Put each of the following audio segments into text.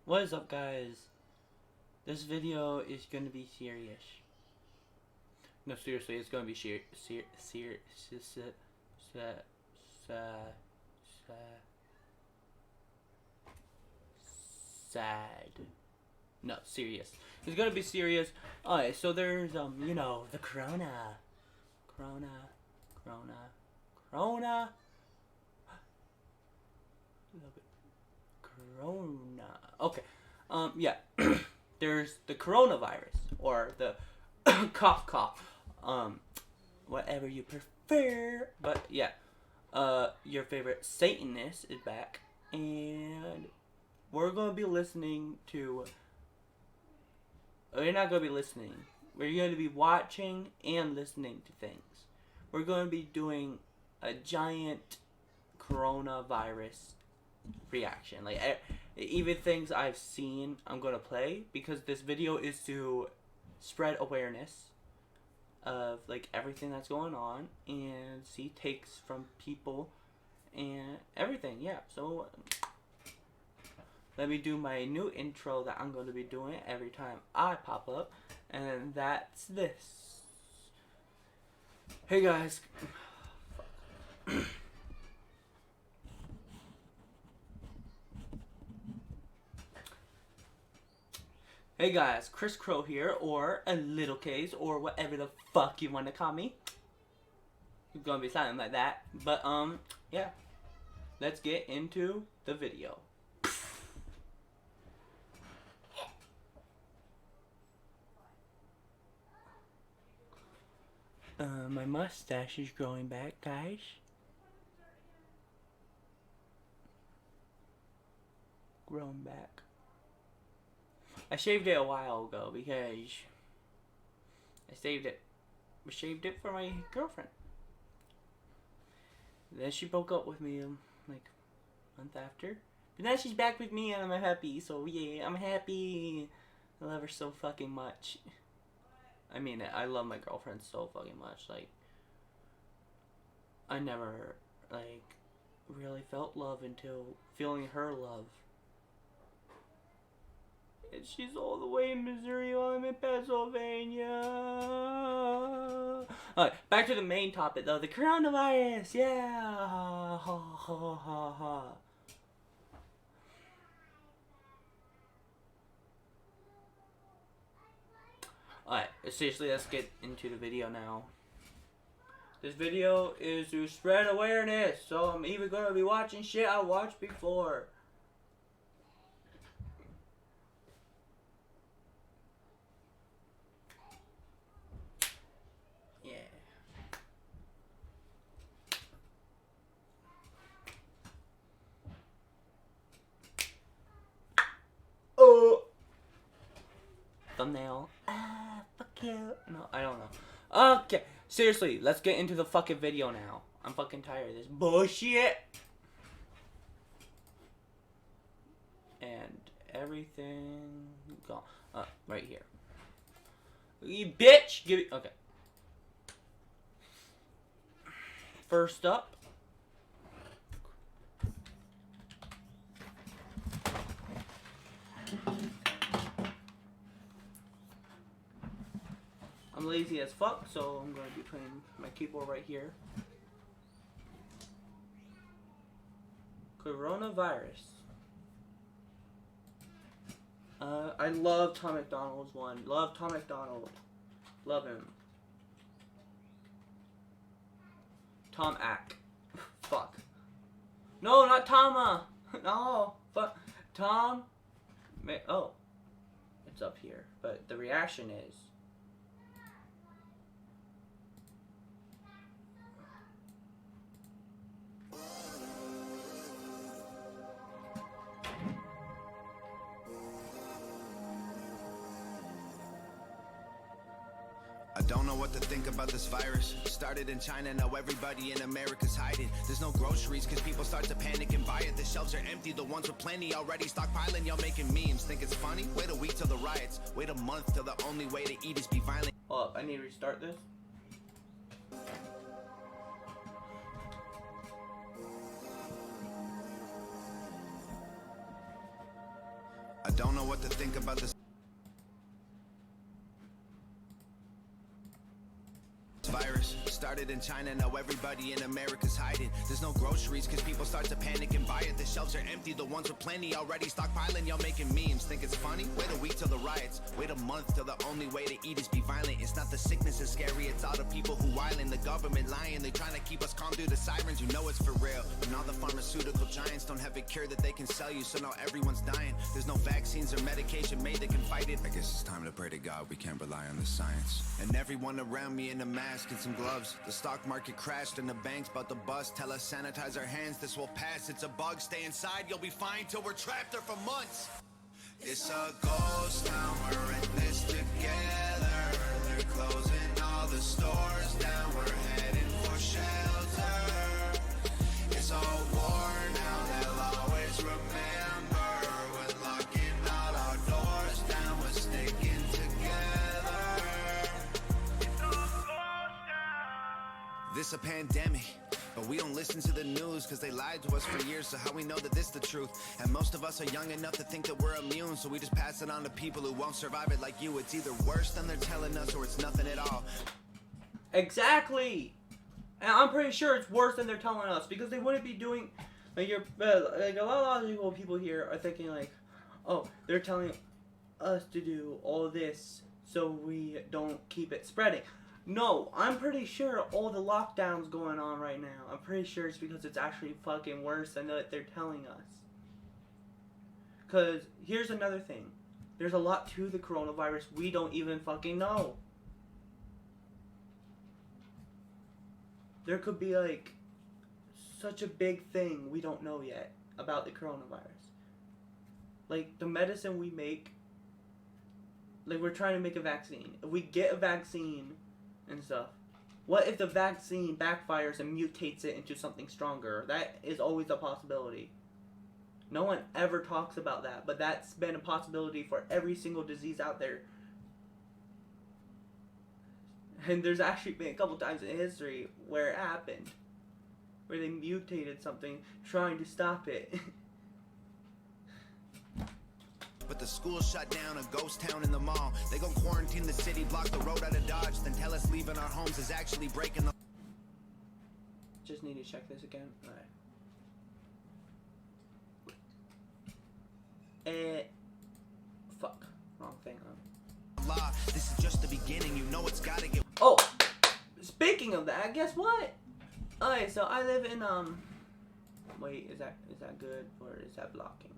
What is up, guys? This video is gonna be serious. No, seriously, it's gonna be sad. No, serious. It's gonna be serious. Alright, so there's the corona. Corona. Corona. Okay. Yeah. There's the coronavirus or the cough cough. Whatever you prefer. But yeah. Your favorite Satanist is back, and we're gonna be listening to. We're not gonna be listening. We're gonna be watching and listening to things. We're gonna be doing a giant coronavirus reaction. Like even things I've seen, I'm gonna play because this video is to spread awareness of like everything that's going on and see takes from people and everything. Yeah, so let me do my new intro that I'm going to be doing every time I pop up, and that's this. Hey guys. Hey guys, Chris Crow here, or a little K's, or whatever the fuck you want to call me. It's gonna be something like that. But yeah. Let's get into the video. My mustache is growing back, guys. Growing back. I shaved it a while ago because I shaved it for my girlfriend. Then she broke up with me like a month after. But now she's back with me and I'm happy. So yeah, I'm happy. I love her so fucking much. I mean, I love my girlfriend so fucking much. Like, I never like really felt love until feeling her love. And she's all the way in Missouri while I'm in Pennsylvania. Alright, back to the main topic though, the coronavirus. Yeah. Ha ha ha ha ha. Alright, seriously, let's get into the video now. This video is to spread awareness, so I'm even gonna be watching shit I watched before. Thumbnail. Fuck you. No, I don't know. Okay, seriously, let's get into the fucking video now. I'm fucking tired of this bullshit. And everything gone. Right here. You bitch! Give it. Okay. First up. I'm lazy as fuck, so I'm going to be putting my keyboard right here. Coronavirus. I love Tom McDonald's one. Love Tom McDonald. Love him. Tom Ack. Fuck. No, not Tama. No. Fuck. Tom. Oh. It's up here. But the reaction is. I don't know what to think about this virus. Started in China, now everybody in America's hiding. There's no groceries cause people start to panic and buy it. The shelves are empty, the ones with plenty already stockpiling. Y'all making memes, think it's funny? Wait a week till the riots. Wait a month till the only way to eat is be violent. Hold up, I need to restart this. I don't know what to think about this virus. Started in China, now everybody in America's hiding. There's no groceries cause people start to panic and buy it. The shelves are empty, the ones with plenty already stockpiling. Y'all making memes, think it's funny? Wait a week till the riots, wait a month till the only way to eat is be violent. It's not the sickness that's scary, it's all the people who whiling. The government lying, they trying to keep us calm through the sirens. You know it's for real, and all the pharmaceutical giants don't have a cure that they can sell you, so now everyone's dying. There's no vaccines or medication made that can fight it. I guess it's time to pray to God we can't rely on the science. And everyone around me in a mask and some gloves. The stock market crashed and the bank's about to bust. Tell us sanitize our hands, this will pass. It's a bug, stay inside, you'll be fine till we're trapped there for months. It's a ghost town, we're in this together. They're closing all the stores down, we're heading for shelter. It's all war now, they'll always remember. When locking all our doors down, we're sticking together. This a pandemic, but we don't listen to the news cause they lied to us for years. So how we know that this the truth? And most of us are young enough to think that we're immune, so we just pass it on to people who won't survive it like you. It's either worse than they're telling us or it's nothing at all. Exactly. And I'm pretty sure it's worse than they're telling us, because they wouldn't be doing like like a lot of people here are thinking like, oh, they're telling us to do all this so we don't keep it spreading. No, I'm pretty sure all the lockdowns going on right now, I'm pretty sure it's because it's actually fucking worse than what they're telling us. Because here's another thing. There's a lot to the coronavirus we don't even fucking know. There could be like such a big thing we don't know yet about the coronavirus. Like the medicine we make, like we're trying to make a vaccine. If we get a vaccine and stuff, what if the vaccine backfires and mutates it into something stronger? That is always a possibility. No one ever talks about that, but that's been a possibility for every single disease out there. And there's actually been a couple times in history where it happened, where they mutated something trying to stop it. But the school shut down, a ghost town in the mall. They gon' quarantine the city, block the road out of Dodge, then tell us leaving our homes is actually breaking the... Just need to check this again. Alright. Fuck. Wrong thing, huh? This is just the beginning, you know it's gotta get... Oh! Speaking of that, guess what? Alright, so I live in, wait, is that good, or is that blocking?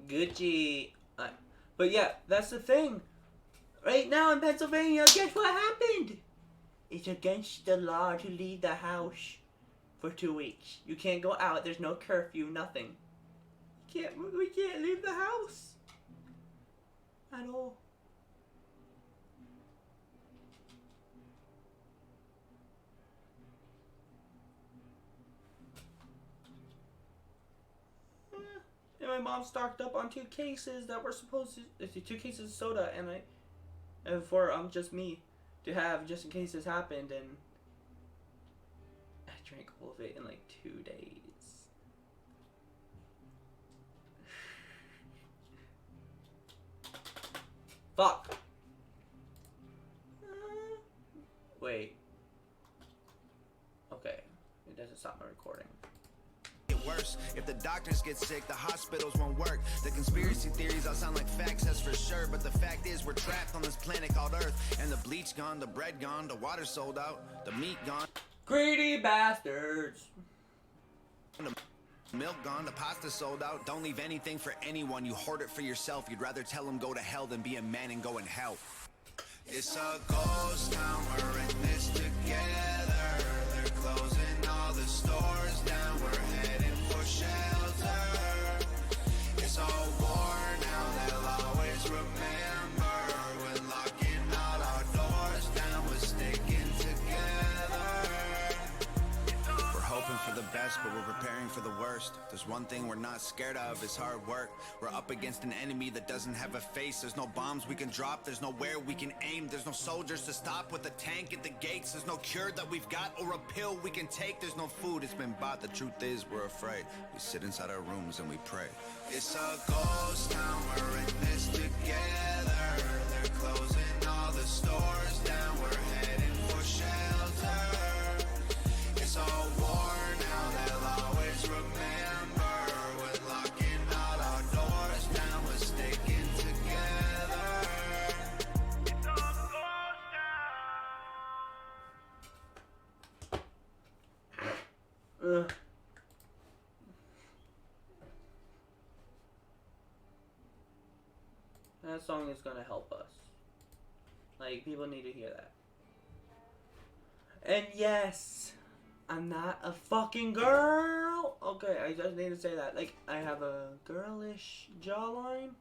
Gucci. But yeah, that's the thing. Right now in Pennsylvania, guess what happened? It's against the law to leave the house for 2 weeks. You can't go out. There's no curfew. Nothing. We can't leave the house at all. And my mom stocked up on 2 cases that were supposed to 2 cases of soda, and for just me to have just in case this happened, and I drank all of it in like 2 days. Fuck. Wait. Okay. It doesn't stop my recording. Worse. If the doctors get sick, the hospitals won't work. The conspiracy theories all sound like facts, that's for sure. But the fact is we're trapped on this planet called Earth. And the bleach gone, the bread gone, the water sold out, the meat gone. Greedy bastards. The milk gone, the pasta sold out. Don't leave anything for anyone, you hoard it for yourself. You'd rather tell them go to hell than be a man and go and help. It's a ghost town, we're in this together. They're closing all the stores down, we're heading for shelter. It's all war now, they'll always remember. When locking all our doors down, we're sticking together. We're hoping for the best. best, but we're preparing for the worst. There's one thing we're not scared of, is hard work. We're up against an enemy that doesn't have a face. There's no bombs we can drop, there's nowhere we can aim. There's no soldiers to stop with a tank at the gates. There's no cure that we've got or a pill we can take. There's no food, it's been bought. The truth is we're afraid. We sit inside our rooms and we pray. It's a ghost town, we're in this together. They're closing all the stores down, we're heading for shelter. It's all war now, they'll always remember. When locking all our doors down, we're sticking together. It's all ghost town. That song is gonna help us. Like, people need to hear that. And yes, I'm not a fucking girl. Okay, I just need to say that. Like, I have a girlish jawline,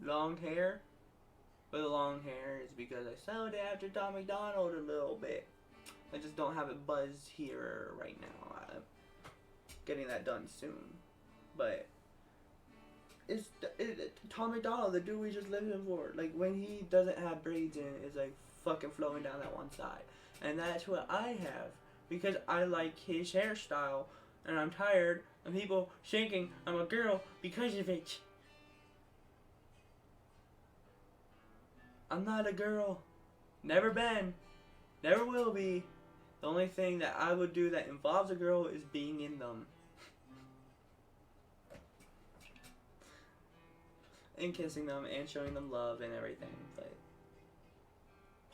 long hair. But the long hair is because I sewed it after Tom McDonald a little bit. I just don't have it buzzed here right now. I'm getting that done soon. But it's Tom McDonald, the dude we just lived in for. Like, when he doesn't have braids in, it's like fucking flowing down that one side. And that's what I have. Because I like his hairstyle. And I'm tired of people thinking I'm a girl because of it. I'm not a girl. Never been. Never will be. The only thing that I would do that involves a girl is being in them. And kissing them and showing them love and everything. But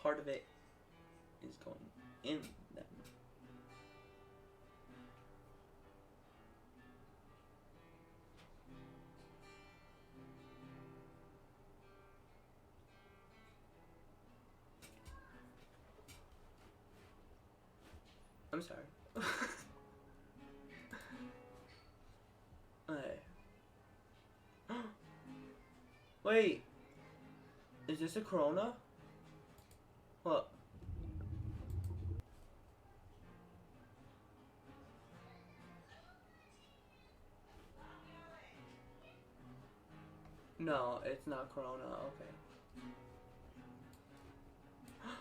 part of it is going in them. I'm sorry. Wait. Is this a Corona? What? No, it's not Corona. Okay.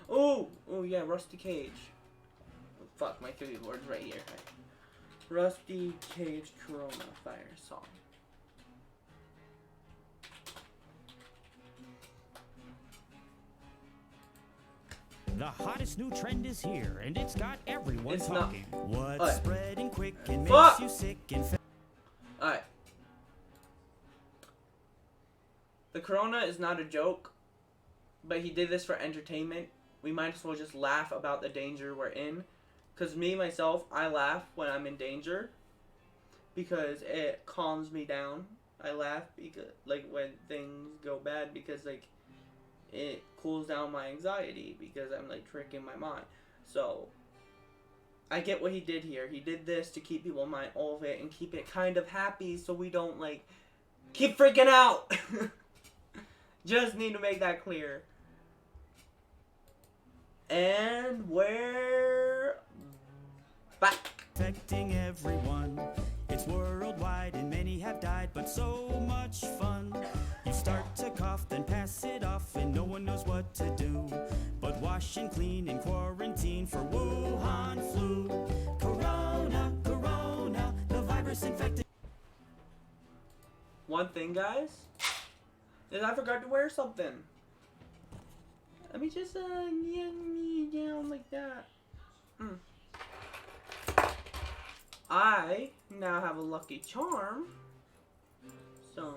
Oh! Oh yeah, Rusty Cage. Oh, fuck, my keyboard's right here. Rusty Cage Corona Fire song. The hottest new trend is here, and it's got everyone It's talking. not. What's spreading quick and Fuck! makes you sick and Alright. The Corona is not a joke, but he did this for entertainment. We might as well just laugh about the danger we're in. Because me, myself, I laugh when I'm in danger. Because it calms me down. I laugh because, like, when things go bad, because, like, it cools down my anxiety because I'm, like, tricking my mind. So, I get what he did here. He did this to keep people in mind of it and keep it kind of happy so we don't, like, keep freaking out. Just need to make that clear. And we're back. affecting everyone. It's worldwide and many have died, but so much fun. You start to cough, then pass it off, and no one knows what to do. But wash and clean and quarantine for Wuhan flu. Corona, corona, the virus infected. One thing, guys, is I forgot to wear something. Let me just get me down like that. I now have a lucky charm. So,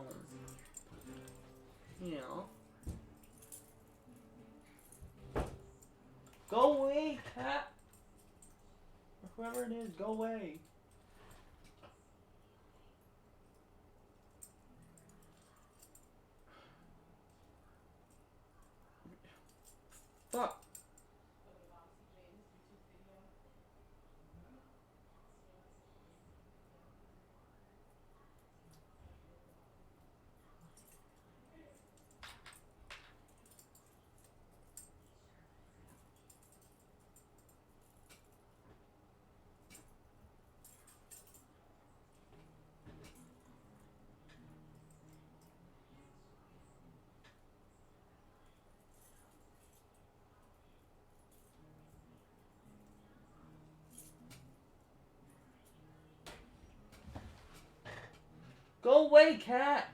you know. Go away, cat. Or whoever it is, go away. Fuck. Go away, cat.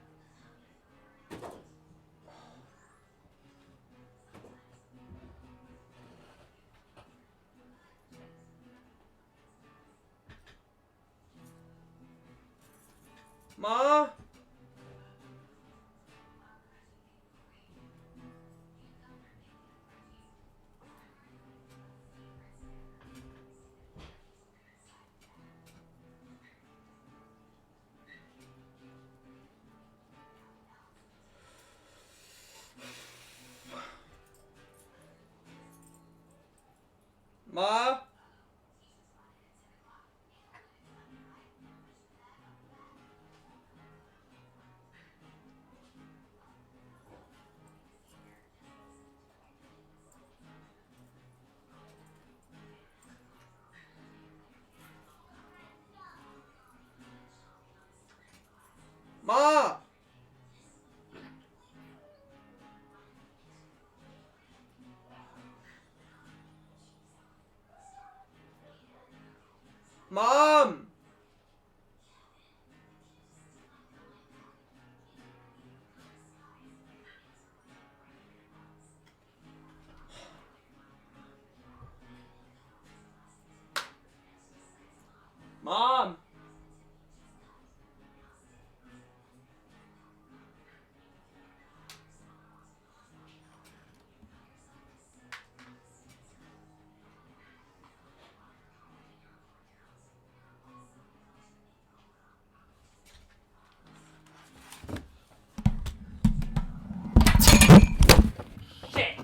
Ma? Ma? Ma? Mom? Mom? Shit.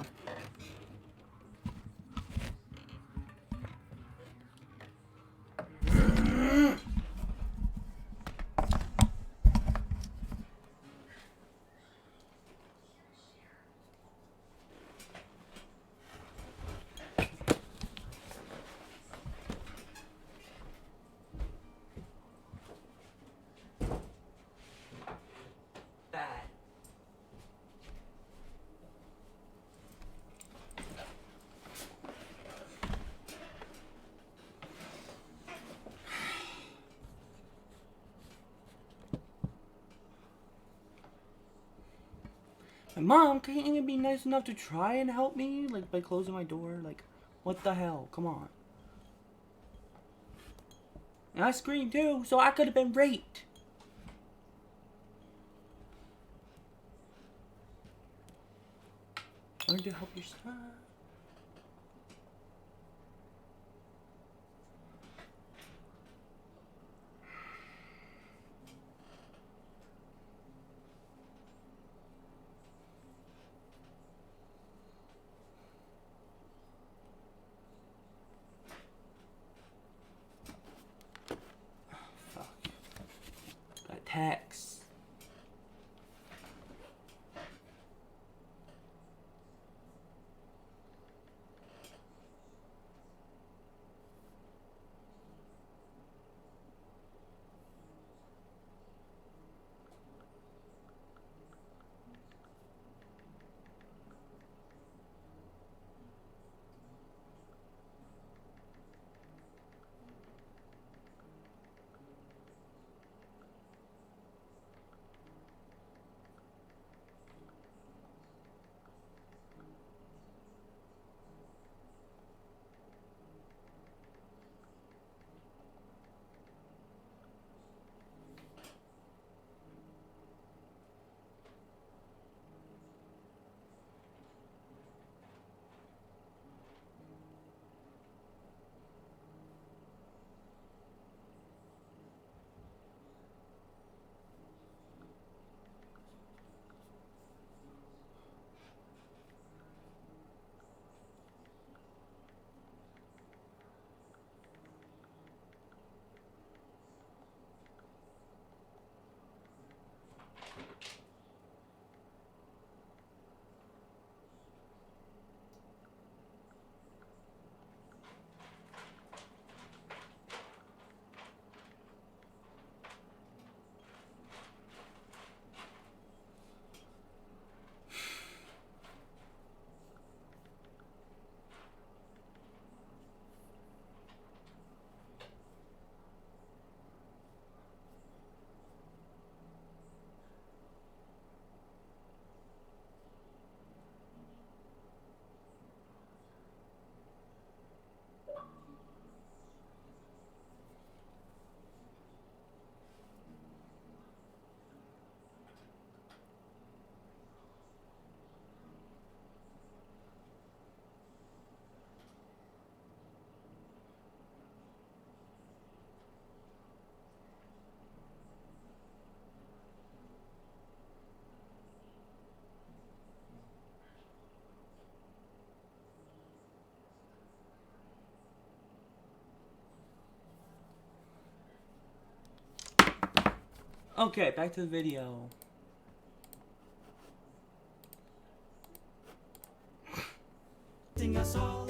Bad. My mom can't even be nice enough to try and help me, like, by closing my door. Like, what the hell? Come on. And I screamed too, so I could have been raped. Learn to help yourself. Fuck. Got text. Okay, back to the video. Us all.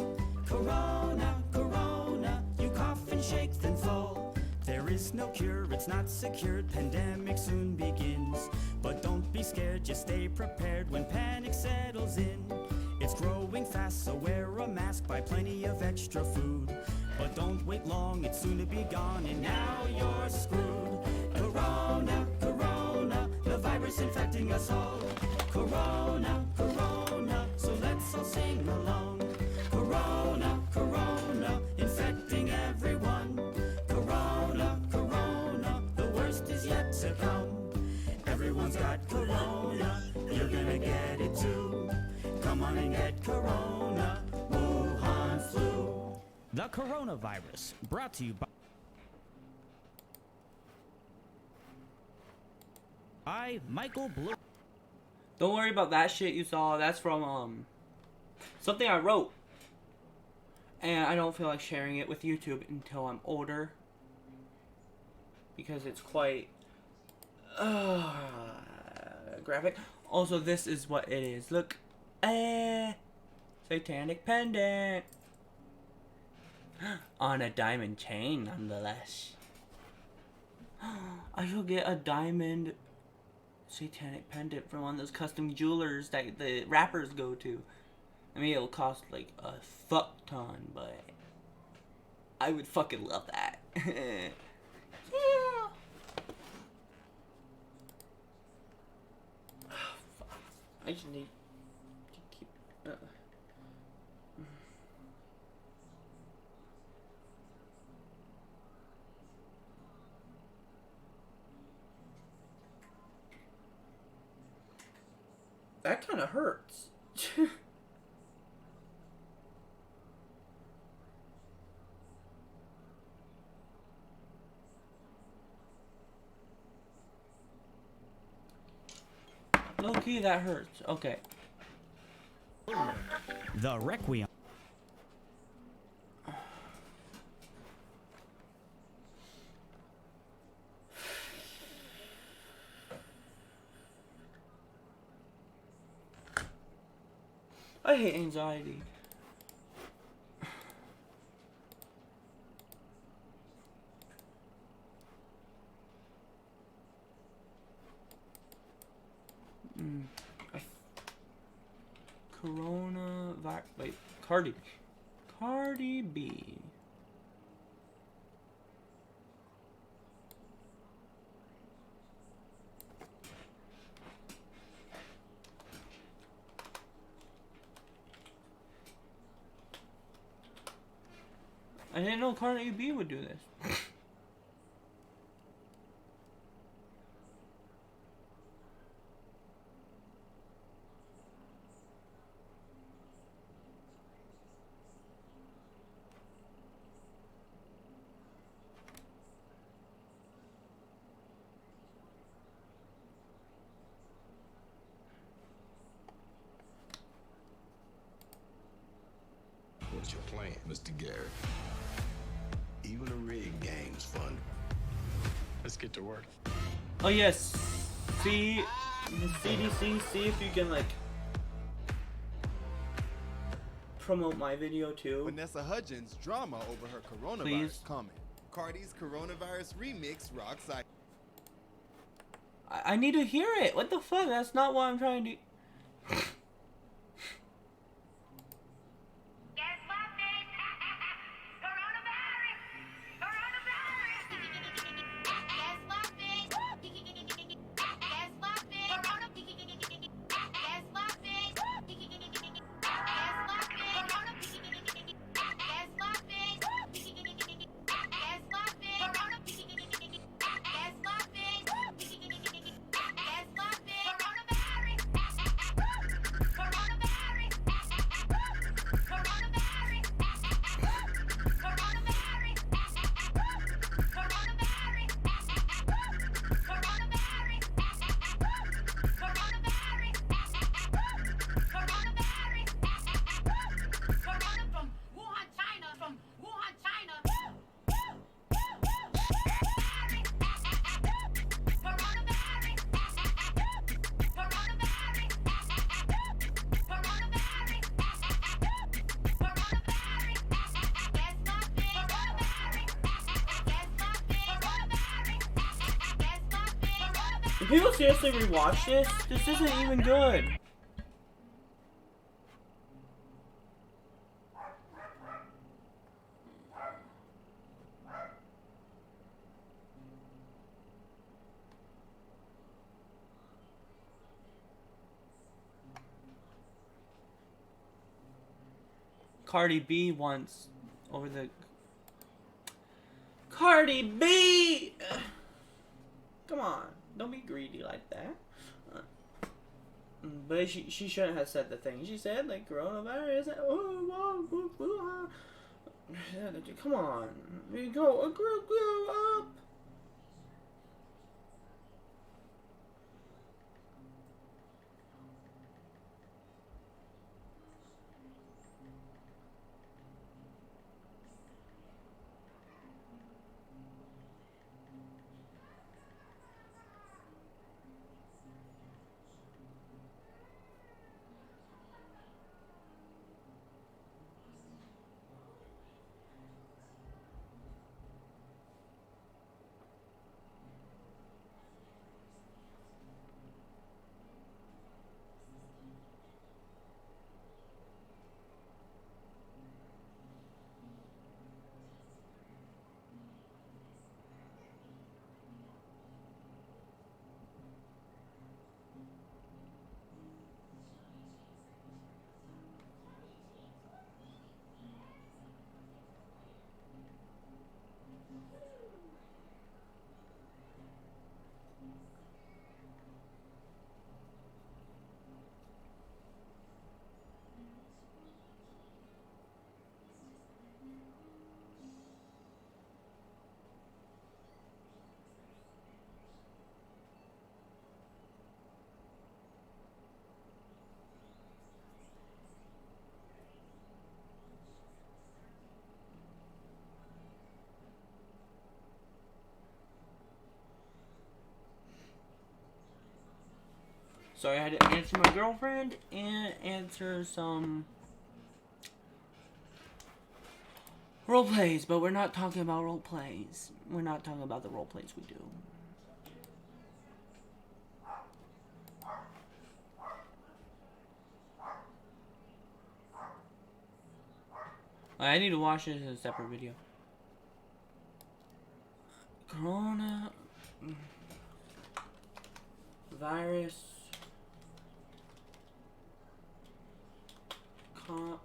Corona, corona, you cough and shake then fall. There is no cure, it's not secured, pandemic soon begins. But don't be scared, just stay prepared when panic settles in. It's growing fast, so wear a mask, buy plenty of extra food. But don't wait long, it's soon to be gone, and now you're screwed. Corona, corona, the virus infecting us all. Corona, corona, so let's all sing along. Corona, corona, infecting everyone. Corona, corona, the worst is yet to come. Everyone's got corona, you're gonna get it too. Come on and get corona, Wuhan flu. The coronavirus, brought to you by Michael Blue. Don't worry about that shit you saw. That's from something I wrote. And I don't feel like sharing it with YouTube until I'm older. Because it's quite graphic. Also, this is what it is. Look. Satanic pendant. On a diamond chain, nonetheless. I should get a diamond satanic pendant from one of those custom jewelers that the rappers go to. I mean, it'll cost like a fuck ton, but I would fucking love that. Yeah. Oh, fuck. I just need to keep. That kind of hurts. Low key, that hurts. Okay. The Requiem. I hate anxiety. Coronavirus. Wait, Cardi B. I didn't know Cardi B would do this. What's your plan, Mr. Garrett? Even a rig game's fun. Let's get to work. Oh yes. See the CDC. See if you can like promote my video too. Vanessa Hudgens drama over her coronavirus Please. comment. Cardi's coronavirus remix rocks I. I need to hear it. What the fuck? That's not what I'm trying to. Do people seriously rewatch this? This isn't even good. Cardi B once over the Cardi B. Come on, don't be greedy like that. But she shouldn't have said the thing. She said like coronavirus. Come on, grow up. Sorry, I had to answer my girlfriend and answer some role plays, but we're not talking about role plays. We're not talking about the role plays we do. I need to watch this in a separate video. Corona virus comp.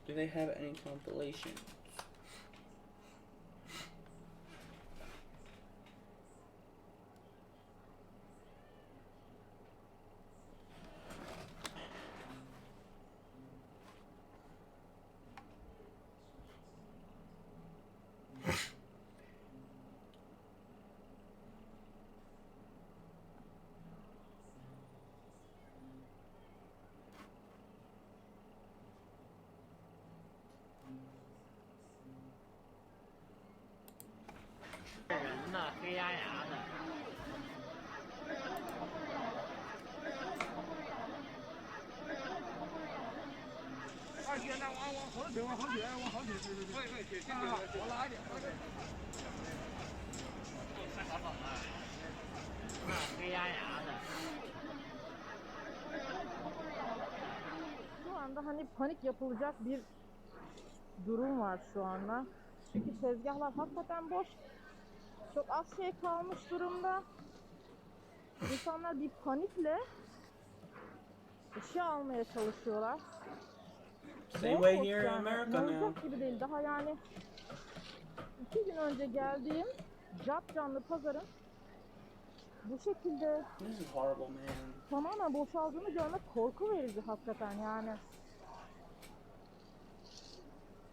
Do they have any compilation? Şu anda hani panik yapılacak bir durum var şu anda. Çünkü tezgahlar hakikaten boş. Çok az şey kalmış durumda. İnsanlar bir panikle eşya almaya çalışıyorlar. Same way here in America now. İnanılacak gibi değil. Daha yani 2 gün önce geldiğim canlı pazarın bu şekilde This is horrible, man. tamamen boşaldığını görmek korku verici hakikaten yani.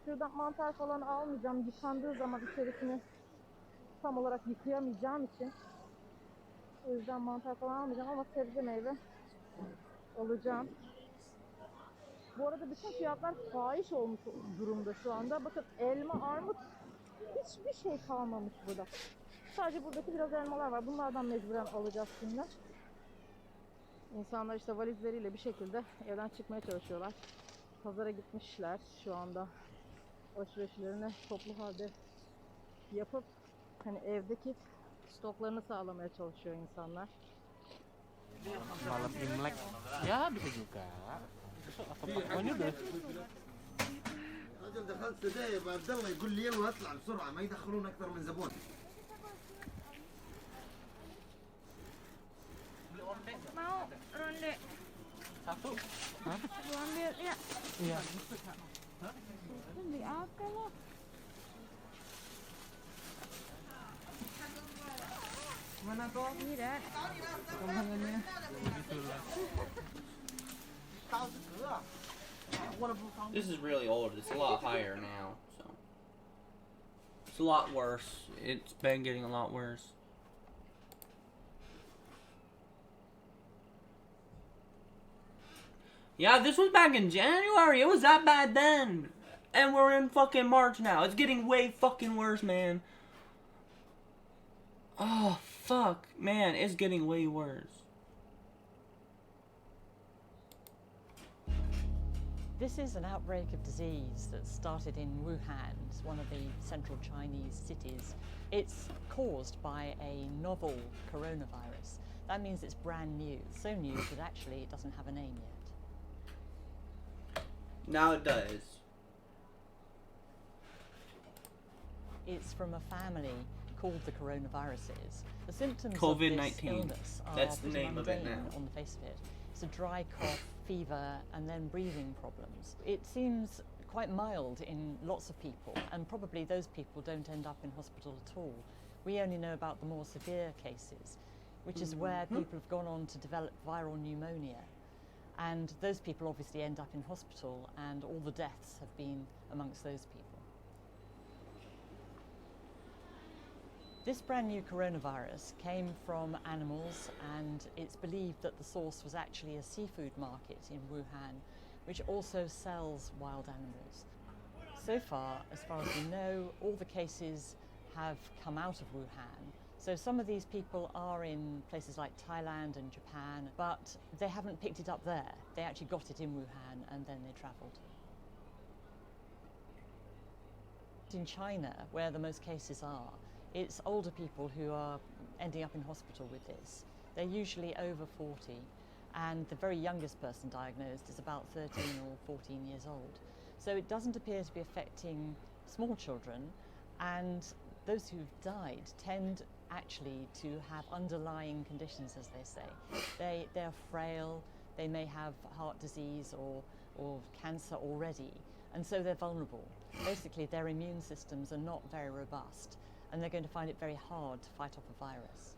Şuradan mantar falan almayacağım. Yıkandığı zaman içerisini tam olarak yıkayamayacağım için. O yüzden mantar falan almayacağım ama sebze meyve alacağım. Bu arada bütün fiyatlar fahiş olmuş durumda şu anda. Bakın elma, armut hiçbir şey kalmamış burada. Sadece buradaki biraz elmalar var. Bunlardan mecburen alacağız şimdi. İnsanlar işte valizleriyle bir şekilde evden çıkmaya çalışıyorlar. Pazara gitmişler şu anda. Alışverişlerini toplu halde yapıp hani evdeki stoklarını sağlamaya çalışıyor insanlar. Malam Imlek ya bisa juga. Besok atau pokoknya udah رجل دخلت دقايق عبد الله يقول لي يلا اطلع بسرعه ما يدخلون اكثر من زبون. Mau ronde. satu. Hah? Lu ambil ya. Iya. Itu beli apa lo? Mana tuh? Ini dah. Kembangannya? Begitulah. This is really old. It's a lot higher now, so it's a lot worse. It's been getting a lot worse. Yeah, this was back in January. It was that bad then. And we're in fucking March now. It's getting way fucking worse, man. Oh, fuck. Man, it's getting way worse. This is an outbreak of disease that started in Wuhan, one of the central Chinese cities. It's caused by a novel coronavirus. That means it's brand new, so new that actually it doesn't have a name yet. Now it does. It's from a family called the coronaviruses. The symptoms of COVID-19. this illness are That's the pretty name of it mundane now. on the face of it. It's a dry cough, fever, and then breathing problems. It seems quite mild in lots of people, and probably those people don't end up in hospital at all. We only know about the more severe cases, which is where people have gone on to develop viral pneumonia. And those people obviously end up in hospital, and all the deaths have been amongst those people. This brand new coronavirus came from animals, and it's believed that the source was actually a seafood market in Wuhan, which also sells wild animals. So far as we know, all the cases have come out of Wuhan. So some of these people are in places like Thailand and Japan, but they haven't picked it up there. They actually got it in Wuhan and then they travelled. In China, where the most cases are, it's older people who are ending up in hospital with this. They're usually over 40, and the very youngest person diagnosed is about 13 or 14 years old. So it doesn't appear to be affecting small children, and those who've died tend actually to have underlying conditions, as they say. They're frail, they may have heart disease or cancer already, and so they're vulnerable. Basically, their immune systems are not very robust, and they're going to find it very hard to fight off a virus.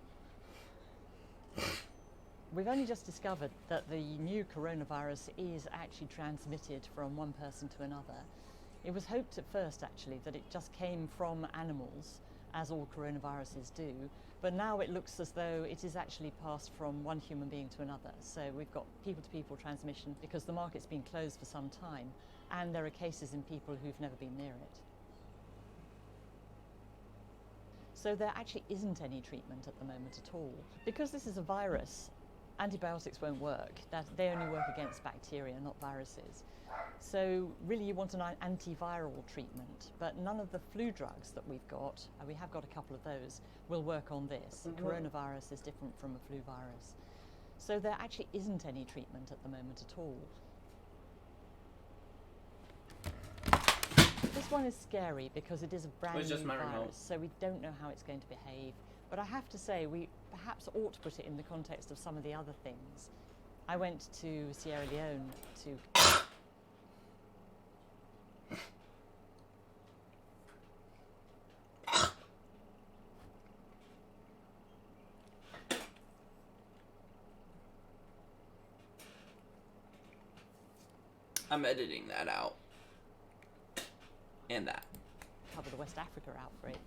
We've only just discovered that the new coronavirus is actually transmitted from one person to another. It was hoped at first, actually, that it just came from animals, as all coronaviruses do, but now it looks as though it is actually passed from one human being to another. So we've got people-to-people transmission because the market's been closed for some time, and there are cases in people who've never been near it. So there actually isn't any treatment at the moment at all. Because this is a virus, antibiotics won't work. They only work against bacteria, not viruses. So really you want an antiviral treatment, but none of the flu drugs that we've got, we have got a couple of those, will work on this. Coronavirus is different from a flu virus. So there actually isn't any treatment at the moment at all. This one is scary because it is a brand new virus, so we don't know how it's going to behave. But I have to say, we perhaps ought to put it in the context of some of the other things. I went to Sierra Leone to... I'm editing that out. And that. Cover the West Africa outbreak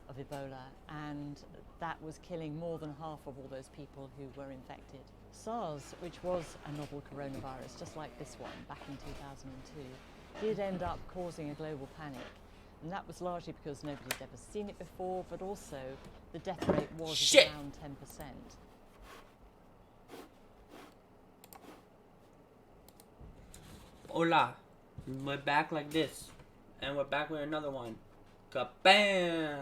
of Ebola, and that was killing more than half of all those people who were infected. SARS, which was a novel coronavirus, just like this one, back in 2002, did end up causing a global panic. And that was largely because nobody had ever seen it before, but also the death rate was around 10%. Hola. We're back like this. And we're back with another one. Kabam!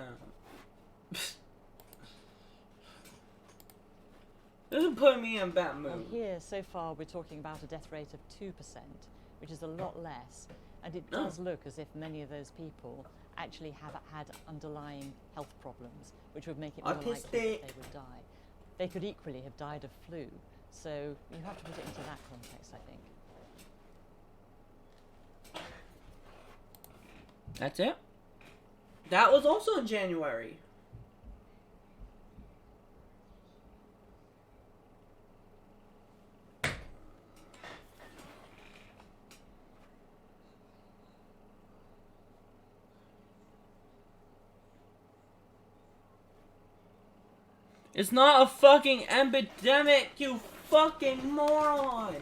This is putting me in bad mood. And here, so far, we're talking about a death rate of 2%, which is a lot less. And it does look as if many of those people actually have had underlying health problems, which would make it more likely that they would die. They could equally have died of flu. So you have to put it into that context, I think. That's it? That was also in January. It's not a fucking epidemic, you fucking moron!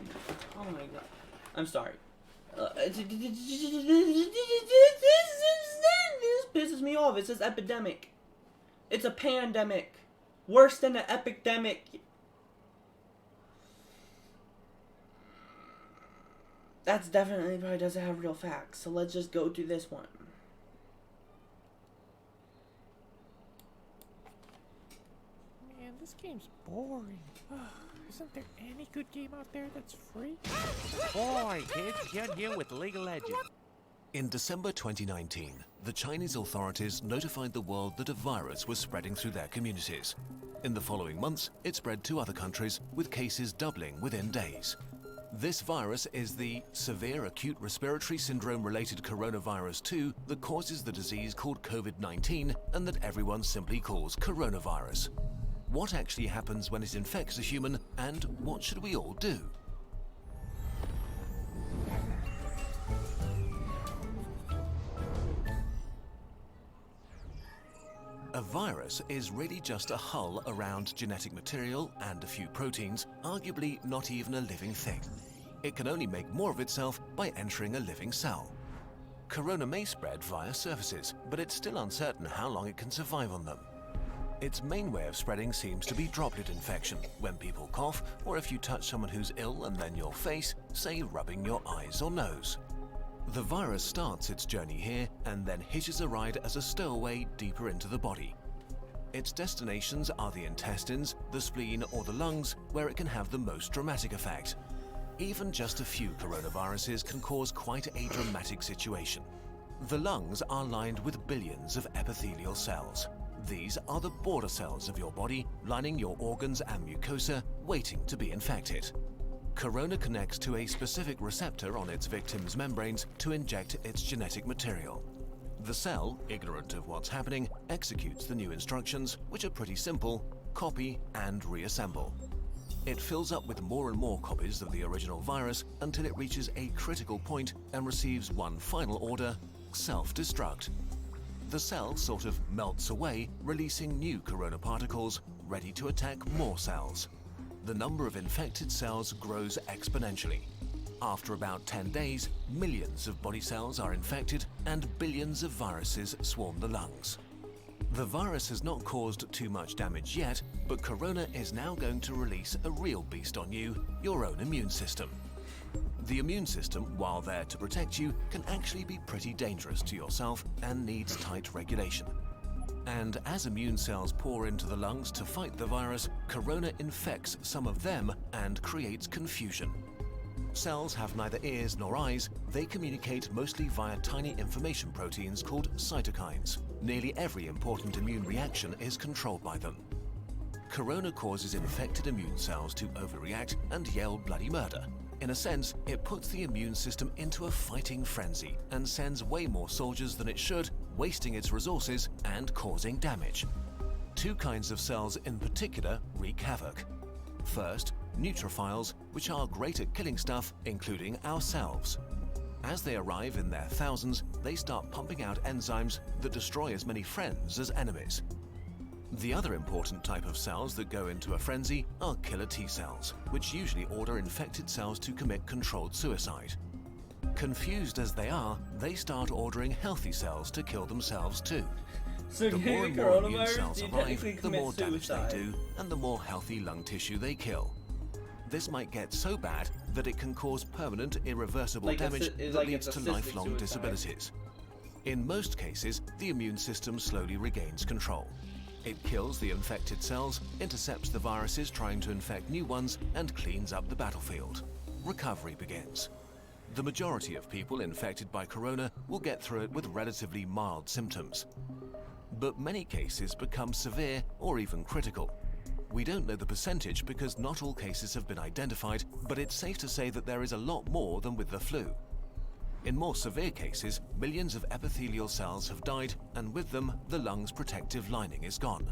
Oh my god. I'm sorry. This pisses me off. It says epidemic. It's a pandemic. Worse than an epidemic. That's definitely probably doesn't have real facts. So let's just go to this one. Man, this game's boring. Isn't there any good game out there that's free? Boy, kids, you're new with League of Legends. In December 2019, the Chinese authorities notified the world that a virus was spreading through their communities. In the following months, it spread to other countries, with cases doubling within days. This virus is the severe acute respiratory syndrome-related coronavirus 2 that causes the disease called COVID-19 and that everyone simply calls coronavirus. What actually happens when it infects a human, and what should we all do? A virus is really just a hull around genetic material and a few proteins, arguably not even a living thing. It can only make more of itself by entering a living cell. Corona may spread via surfaces, but it's still uncertain how long it can survive on them. Its main way of spreading seems to be droplet infection, when people cough, or if you touch someone who's ill and then your face, say rubbing your eyes or nose. The virus starts its journey here and then hitches a ride as a stowaway deeper into the body. Its destinations are the intestines, the spleen, or the lungs, where it can have the most dramatic effect. Even just a few coronaviruses can cause quite a dramatic situation. The lungs are lined with billions of epithelial cells. These are the border cells of your body, lining your organs and mucosa, waiting to be infected. Corona connects to a specific receptor on its victim's membranes to inject its genetic material. The cell, ignorant of what's happening, executes the new instructions, which are pretty simple: copy and reassemble. It fills up with more and more copies of the original virus until it reaches a critical point and receives one final order: self-destruct. The cell sort of melts away, releasing new corona particles, ready to attack more cells. The number of infected cells grows exponentially. After about 10 days, millions of body cells are infected and billions of viruses swarm the lungs. The virus has not caused too much damage yet, but corona is now going to release a real beast on you, your own immune system. The immune system, while there to protect you, can actually be pretty dangerous to yourself and needs tight regulation. And as immune cells pour into the lungs to fight the virus, corona infects some of them and creates confusion. Cells have neither ears nor eyes. They communicate mostly via tiny information proteins called cytokines. Nearly every important immune reaction is controlled by them. Corona causes infected immune cells to overreact and yell bloody murder. In a sense, it puts the immune system into a fighting frenzy and sends way more soldiers than it should, wasting its resources and causing damage. Two kinds of cells in particular wreak havoc. First, neutrophils, which are great at killing stuff, including ourselves. As they arrive in their thousands, they start pumping out enzymes that destroy as many friends as enemies. The other important type of cells that go into a frenzy are killer T cells, which usually order infected cells to commit controlled suicide. Confused as they are, they start ordering healthy cells to kill themselves too. So the more and more immune cells arrive, the more damage they do, and the more healthy lung tissue they kill. this might get so bad that it can cause permanent, irreversible Like damage that like leads it's to assisted lifelong suicide. disabilities. In most cases, the immune system slowly regains control. It kills the infected cells, intercepts the viruses trying to infect new ones, and cleans up the battlefield. Recovery begins. The majority of people infected by corona will get through it with relatively mild symptoms. But many cases become severe or even critical. We don't know the percentage because not all cases have been identified, but it's safe to say that there is a lot more than with the flu. In more severe cases, millions of epithelial cells have died, and with them, the lung's protective lining is gone.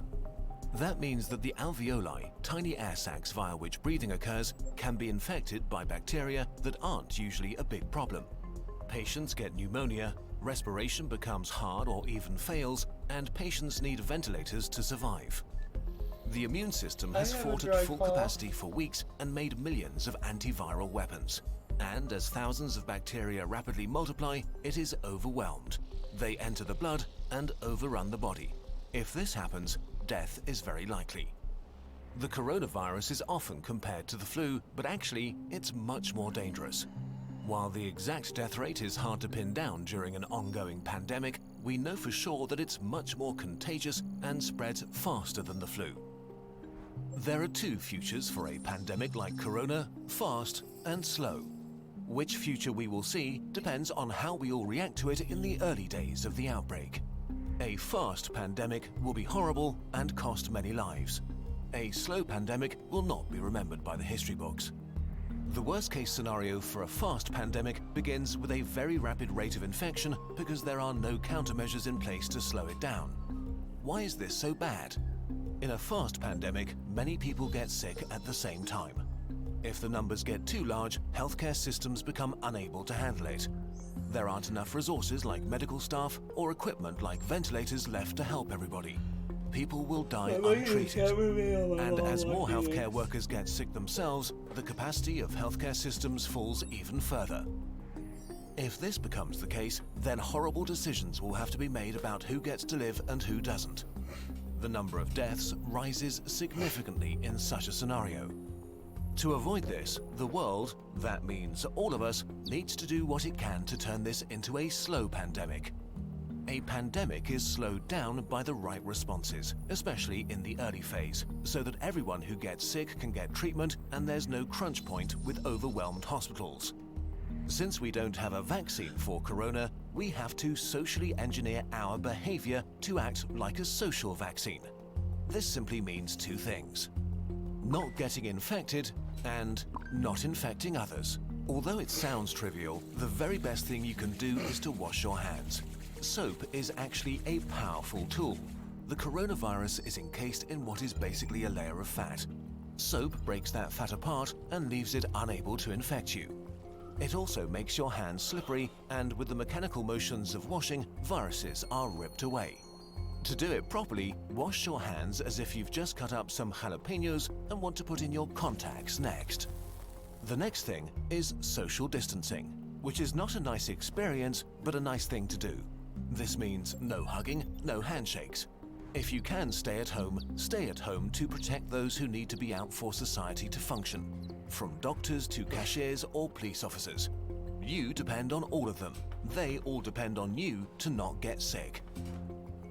That means that the alveoli, tiny air sacs via which breathing occurs, can be infected by bacteria that aren't usually a big problem. Patients get pneumonia, respiration becomes hard or even fails, and patients need ventilators to survive. The immune system has fought at full capacity for weeks and made millions of antiviral weapons. And as thousands of bacteria rapidly multiply, it is overwhelmed. They enter the blood and overrun the body. If this happens, death is very likely. The coronavirus is often compared to the flu, but actually, it's much more dangerous. While the exact death rate is hard to pin down during an ongoing pandemic, we know for sure that it's much more contagious and spreads faster than the flu. There are two futures for a pandemic like corona: fast and slow. Which future we will see depends on how we all react to it in the early days of the outbreak. A fast pandemic will be horrible and cost many lives. A slow pandemic will not be remembered by the history books. The worst-case scenario for a fast pandemic begins with a very rapid rate of infection because there are no countermeasures in place to slow it down. Why is this so bad? In a fast pandemic, many people get sick at the same time. If the numbers get too large, healthcare systems become unable to handle it. There aren't enough resources like medical staff or equipment like ventilators left to help everybody. People will die untreated. And as more healthcare workers get sick themselves, the capacity of healthcare systems falls even further. If this becomes the case, then horrible decisions will have to be made about who gets to live and who doesn't. The number of deaths rises significantly in such a scenario. To avoid this, the world, that means all of us, needs to do what it can to turn this into a slow pandemic. A pandemic is slowed down by the right responses, especially in the early phase, so that everyone who gets sick can get treatment and there's no crunch point with overwhelmed hospitals. Since we don't have a vaccine for corona, we have to socially engineer our behavior to act like a social vaccine. This simply means two things: not getting infected and not infecting others. Although it sounds trivial, the very best thing you can do is to wash your hands. Soap is actually a powerful tool. The coronavirus is encased in what is basically a layer of fat. Soap breaks that fat apart and leaves it unable to infect you. It also makes your hands slippery, and with the mechanical motions of washing, viruses are ripped away. To do it properly, wash your hands as if you've just cut up some jalapenos and want to put in your contacts next. The next thing is social distancing, which is not a nice experience, but a nice thing to do. This means no hugging, no handshakes. If you can stay at home to protect those who need to be out for society to function, from doctors to cashiers or police officers. You depend on all of them. They all depend on you to not get sick.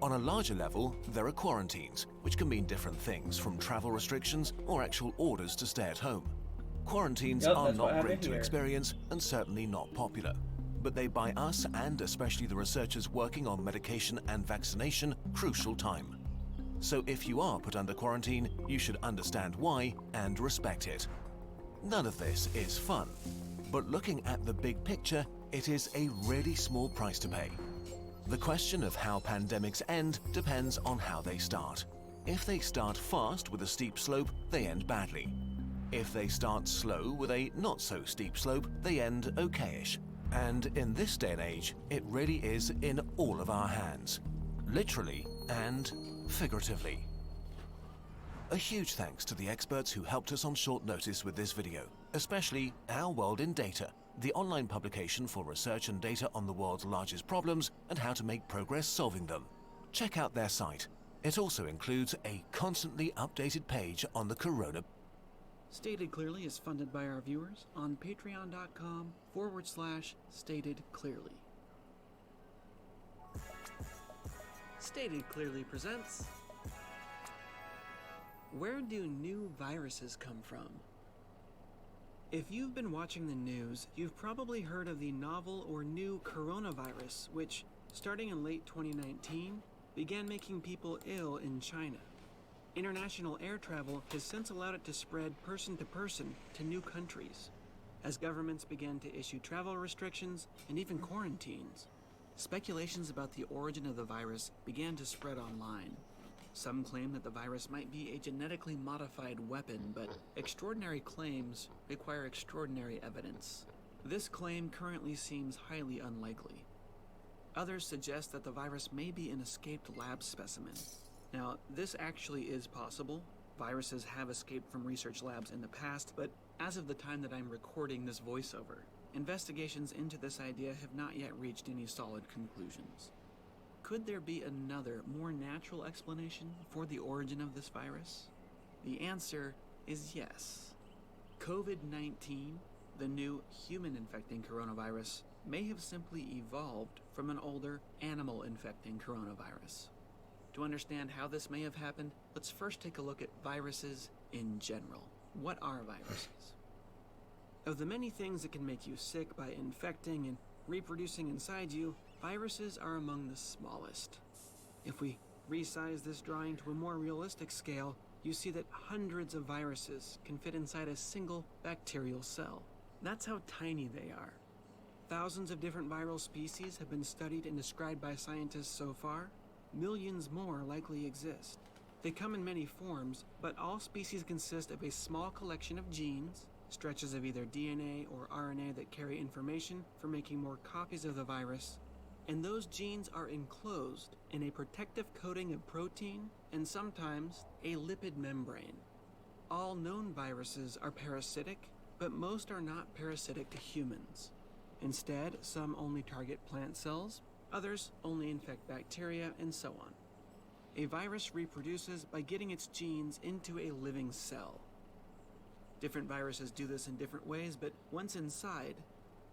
On a larger level, there are quarantines, which can mean different things, from travel restrictions or actual orders to stay at home. Quarantines are not great to experience and certainly not popular, but they buy us, and especially the researchers working on medication and vaccination, crucial time. So if you are put under quarantine, you should understand why and respect it. None of this is fun, but looking at the big picture, it is a really small price to pay. The question of how pandemics end depends on how they start. If they start fast with a steep slope, they end badly. If they start slow with a not-so-steep slope, they end okayish. And in this day and age, it really is in all of our hands, literally and figuratively. A huge thanks to the experts who helped us on short notice with this video, especially Our World in Data, the online publication for research and data on the world's largest problems and how to make progress solving them. Check out their site. It also includes a constantly updated page on the corona. Stated Clearly is funded by our viewers on patreon.com/statedclearly. Stated Clearly presents Where Do New Viruses Come From? If you've been watching the news, you've probably heard of the novel or new coronavirus, which, starting in late 2019, began making people ill in China. International air travel has since allowed it to spread person to person to new countries, as governments began to issue travel restrictions and even quarantines. Speculations about the origin of the virus began to spread online. Some claim that the virus might be a genetically modified weapon, but extraordinary claims require extraordinary evidence. This claim currently seems highly unlikely. Others suggest that the virus may be an escaped lab specimen. Now, this actually is possible. Viruses have escaped from research labs in the past, but as of the time that I'm recording this voiceover, investigations into this idea have not yet reached any solid conclusions. Could there be another, more natural explanation for the origin of this virus? The answer is yes. COVID-19, the new human-infecting coronavirus, may have simply evolved from an older animal-infecting coronavirus. To understand how this may have happened, let's first take a look at viruses in general. What are viruses? Of the many things that can make you sick by infecting and reproducing inside you, viruses are among the smallest. If we resize this drawing to a more realistic scale, you see that hundreds of viruses can fit inside a single bacterial cell. That's how tiny they are. Thousands of different viral species have been studied and described by scientists so far. Millions more likely exist. They come in many forms, but all species consist of a small collection of genes, stretches of either DNA or RNA that carry information for making more copies of the virus, and those genes are enclosed in a protective coating of protein and sometimes a lipid membrane. All known viruses are parasitic, but most are not parasitic to humans. Instead, some only target plant cells, others only infect bacteria, and so on. A virus reproduces by getting its genes into a living cell. Different viruses do this in different ways, but once inside,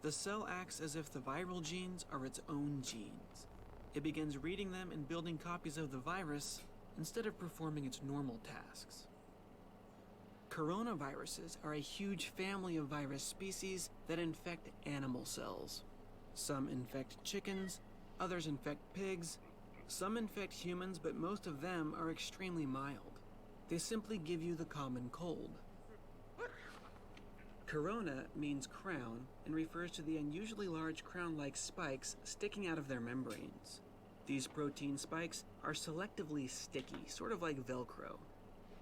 the cell acts as if the viral genes are its own genes. It begins reading them and building copies of the virus instead of performing its normal tasks. Coronaviruses are a huge family of virus species that infect animal cells. Some infect chickens, others infect pigs, some infect humans, but most of them are extremely mild. They simply give you the common cold. Corona means crown and refers to the unusually large crown-like spikes sticking out of their membranes. These protein spikes are selectively sticky, sort of like Velcro.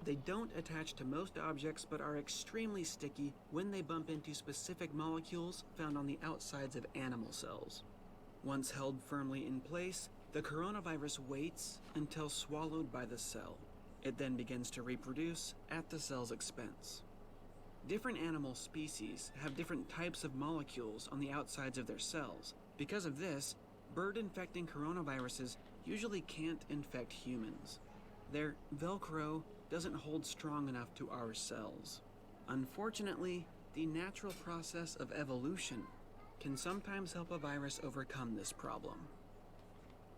They don't attach to most objects but are extremely sticky when they bump into specific molecules found on the outsides of animal cells. Once held firmly in place, the coronavirus waits until swallowed by the cell. It then begins to reproduce at the cell's expense. Different animal species have different types of molecules on the outsides of their cells. Because of this, bird-infecting coronaviruses usually can't infect humans. Their Velcro doesn't hold strong enough to our cells. Unfortunately, the natural process of evolution can sometimes help a virus overcome this problem.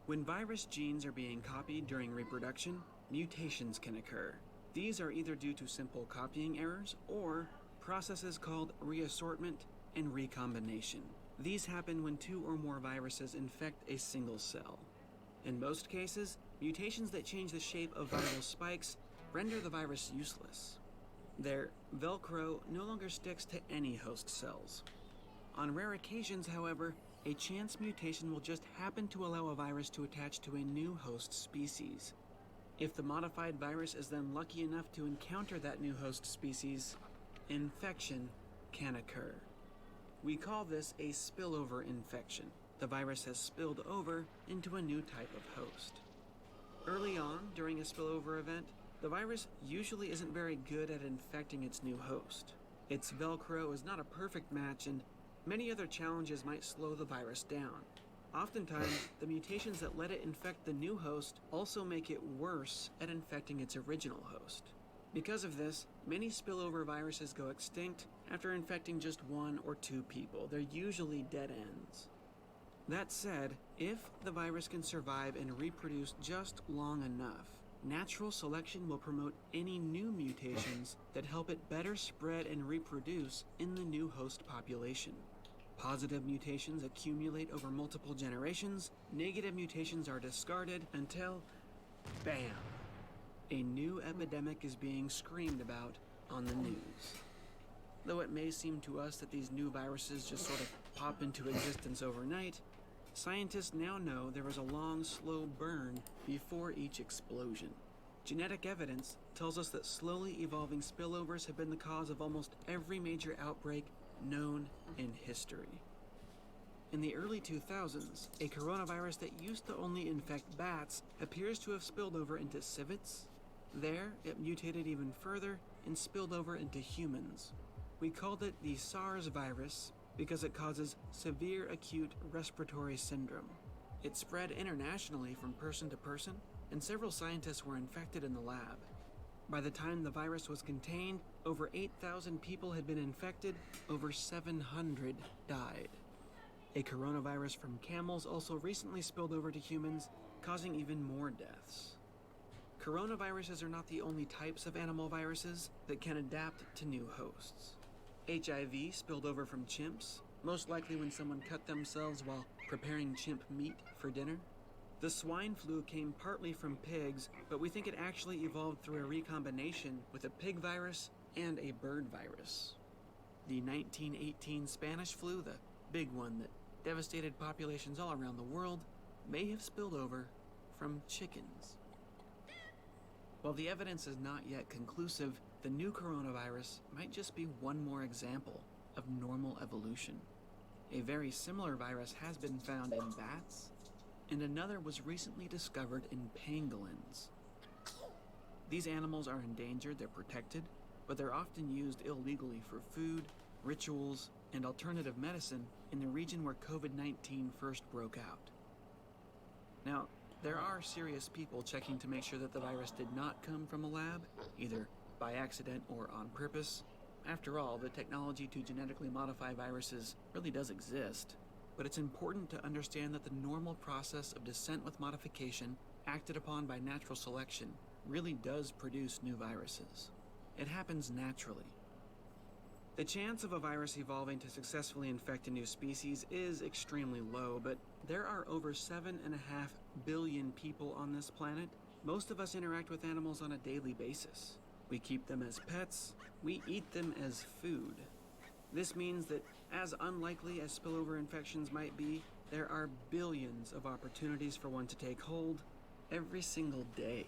When virus genes are being copied during reproduction, mutations can occur. These are either due to simple copying errors or processes called reassortment and recombination. These happen when two or more viruses infect a single cell. In most cases, mutations that change the shape of viral spikes render the virus useless. Their Velcro no longer sticks to any host cells. On rare occasions, however, a chance mutation will just happen to allow a virus to attach to a new host species. If the modified virus is then lucky enough to encounter that new host species, infection can occur. We call this a spillover infection. The virus has spilled over into a new type of host. Early on, during a spillover event, the virus usually isn't very good at infecting its new host. Its Velcro is not a perfect match, and many other challenges might slow the virus down. Oftentimes, the mutations that let it infect the new host also make it worse at infecting its original host. Because of this, many spillover viruses go extinct after infecting just 1 or 2 people. They're usually dead ends. That said, if the virus can survive and reproduce just long enough, natural selection will promote any new mutations that help it better spread and reproduce in the new host population. Positive mutations accumulate over multiple generations, negative mutations are discarded until, bam, a new epidemic is being screamed about on the news. Though it may seem to us that these new viruses just sort of pop into existence overnight, scientists now know there is a long, slow burn before each explosion. Genetic evidence tells us that slowly evolving spillovers have been the cause of almost every major outbreak known in history. In the early 2000s, a coronavirus that used to only infect bats appears to have spilled over into civets. There, it mutated even further and spilled over into humans. We called it the SARS virus because it causes severe acute respiratory syndrome. It spread internationally from person to person, and several scientists were infected in the lab. By the time the virus was contained, over 8,000 people had been infected, over 700 died. A coronavirus from camels also recently spilled over to humans, causing even more deaths. Coronaviruses are not the only types of animal viruses that can adapt to new hosts. HIV spilled over from chimps, most likely when someone cut themselves while preparing chimp meat for dinner. The swine flu came partly from pigs, but we think it actually evolved through a recombination with a pig virus and a bird virus. The 1918 Spanish flu, the big one that devastated populations all around the world, may have spilled over from chickens. While the evidence is not yet conclusive, the new coronavirus might just be one more example of normal evolution. A very similar virus has been found in bats, and another was recently discovered in pangolins. These animals are endangered, they're protected, but they're often used illegally for food, rituals, and alternative medicine in the region where COVID-19 first broke out. Now, there are serious people checking to make sure that the virus did not come from a lab, either by accident or on purpose. After all, the technology to genetically modify viruses really does exist, but it's important to understand that the normal process of descent with modification, acted upon by natural selection, really does produce new viruses. It happens naturally. The chance of a virus evolving to successfully infect a new species is extremely low, but there are over 7.5 billion people on this planet. Most of us interact with animals on a daily basis. We keep them as pets, we eat them as food. This means that, as unlikely as spillover infections might be, there are billions of opportunities for one to take hold every single day.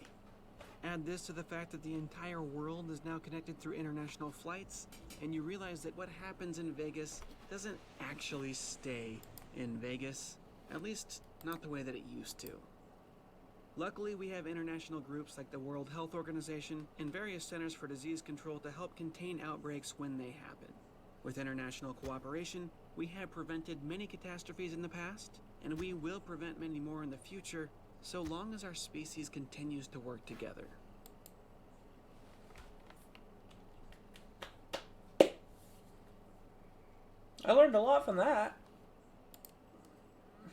Add this to the fact that the entire world is now connected through international flights, and you realize that what happens in Vegas doesn't actually stay in Vegas, at least not the way that it used to. Luckily, we have international groups like the World Health Organization and various centers for disease control to help contain outbreaks when they happen. With international cooperation, we have prevented many catastrophes in the past, and we will prevent many more in the future, so long as our species continues to work together. I learned a lot from that.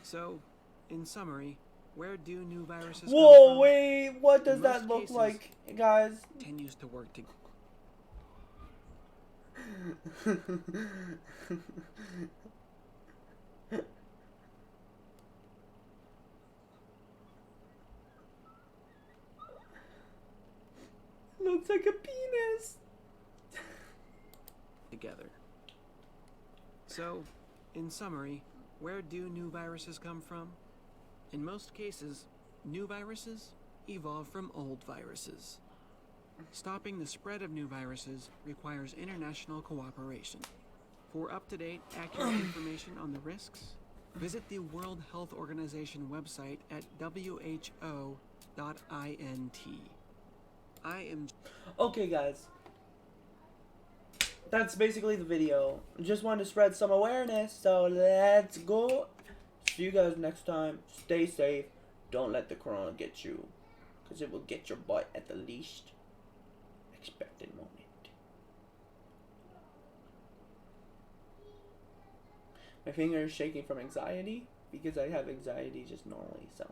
So, in summary, where do new viruses Whoa, come from? wait, what does In that most look cases, like, guys? Continues to work together. Looks like a penis. Together. So, in summary, where do new viruses come from? In most cases, new viruses evolve from old viruses. Stopping the spread of new viruses requires international cooperation. For up-to-date, accurate information on the risks, visit the World Health Organization website at who.int. I am... Okay, guys. That's basically the video. Just wanted to spread some awareness, so let's go. See you guys next time. Stay safe. Don't let the corona get you, because it will get your butt at the least. Expect. My finger is shaking from anxiety because I have anxiety just normally. So